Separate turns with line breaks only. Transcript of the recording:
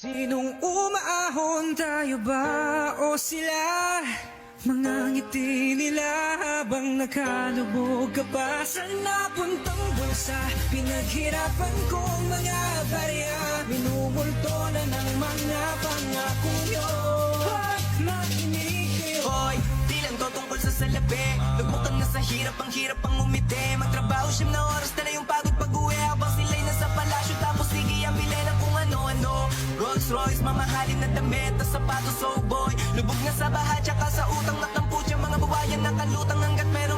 Sinong umaahon, tayo ba o sila? Mga ngiti nila habang nakalubog ka pa sa napuntang bulsa. Pinaghirapan kong mga barya, minumulto na ng mga pangako nyo. Huwag makinig kayo.
Hoy, di lang to tungkol sa salapi. Lugmukan na sa hirap, ang hirap ang umiti. Magtrabaho siyam na oras, na yung pagod pag-uwi. Habang sila'y nasa palasyo, tapos sige ang bilhin ng kung ano-ano. Rolls Royce, mamahalin na damit, na sapatos, oh boy. Lubog na sa baha, tsaka sa utang at ang putyang mga buwayan. Nakalutang hanggat merong